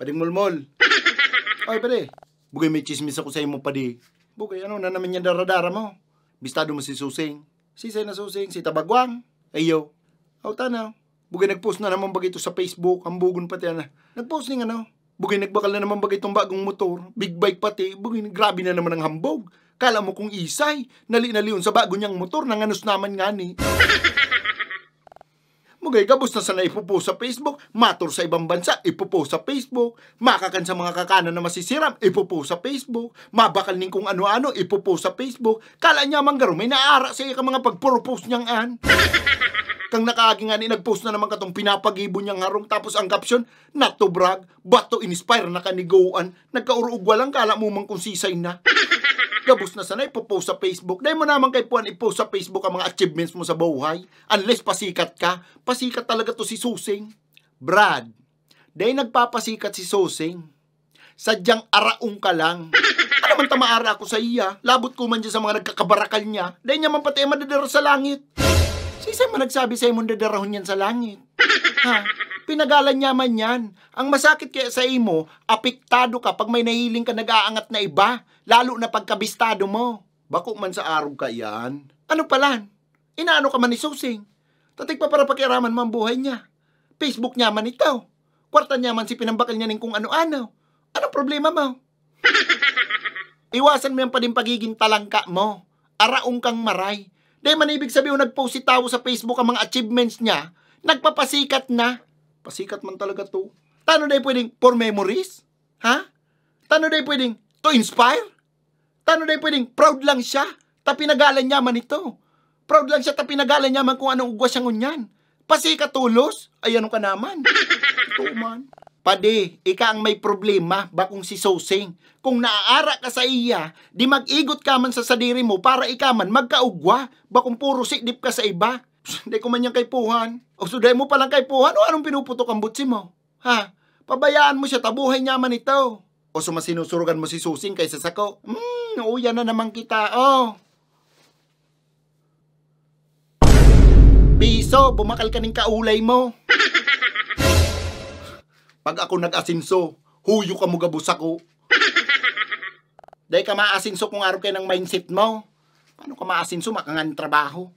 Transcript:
Pading mulmol. Ay, pare. Bugay may chismis ako sa imo, padi. Bugay, ano na naman yan daradara mo? Bistado mo si Susing. Sisay na Susing, si Tabagwang. Ayo. Aw, tanaw. Bugay nagpost na naman bagay ito sa Facebook. Ang bugon pati, ana. Nagpost ning ano. Bugay nagbakal na naman bagay itong bagong motor. Big bike pati. Bugay, grabe na naman ang hambog. Kala mo kung isay. Nali-naliyon sa bago niyang motor. Nanganos naman nga ni. Mugay, gabos na sana ipopost sa Facebook, matur sa ibang bansa, ipopost sa Facebook, makakan sa mga kakanan na masisiram, ipopost sa Facebook, mabakal ning kung ano-ano, ipopost sa Facebook, kala niya manggaro, may naara sa iya ka mga pagpropose niyang an. Kang nakaagi nga ni, nagpost na naman katong pinapagibo niyang harong, tapos ang caption, not to brag, but to inspire na kanigoan, nagkaurugwa lang, kala mo man kung sisay na. Gabos na sana ipopost sa Facebook. Dahil mo naman kay Puan ipost sa Facebook ang mga achievements mo sa buhay. Unless pasikat ka. Pasikat talaga to si Susing. Brad, dahil nagpapasikat si Susing. Sadyang araong ka lang. Ano man tamaara ako sa iya. Labot ko man dyan sa mga nagkakabarakal niya. Dahil niya man pati madadara sa langit. Sisay man nagsabi sa'yo mong dadarahon yan sa langit. Ha? Pinagalan niya man yan. Ang masakit kaya sa imo, apektado ka pag may nahiling ka nag-aangat na iba. Lalo na pagkabistado mo. Bako man sa araw ka yan. Ano palan? Inaano ka man ni Susing? Tatig pa para pakiaraman mo ang buhay niya. Facebook niya man ito. Kwarta niya man si pinambakal niya ning kung ano-ano. Anong problema mo? Iwasan mo yung pa din pagiging talangka mo. Araong kang maray. Dahil man ibig sabihin nag-post si tao sa Facebook ang mga achievements niya, nagpapasikat na. Pasikat man talaga to. Tano dahil pwedeng for memories? Ha? Tano dahil pwedeng to inspire? Tano dahil pwedeng proud lang siya? Tapinagalan niya man ito. Proud lang siya, tapinagalan niya man kung anong ugwa siyang unyan. Pasikat tulos? Ay ano ka naman? Ito man. Pade, ika ang may problema, bakong si Susing. Kung naaara ka sa iya, di mag-igot ka man sa sadiri mo para ika man magkaugwa, bakong puro sikdip ka sa iba. Hindi ko man yung kaypuhan. O suday mo palang kaypuhan o anong pinuputok ang butsi mo? Ha? Pabayaan mo siya, tabuhay niya man ito. O sumasinusurugan mo si Susing kaysa sako. Uya na naman kita, oh. Piso, bumakal ka ng kaulay mo. Pag ako nag-asinso, huyo ka mo gabos ako. Dahil ka maasinso kung araw kayo ng mindset mo. Paano ka maasinso, makangan trabaho?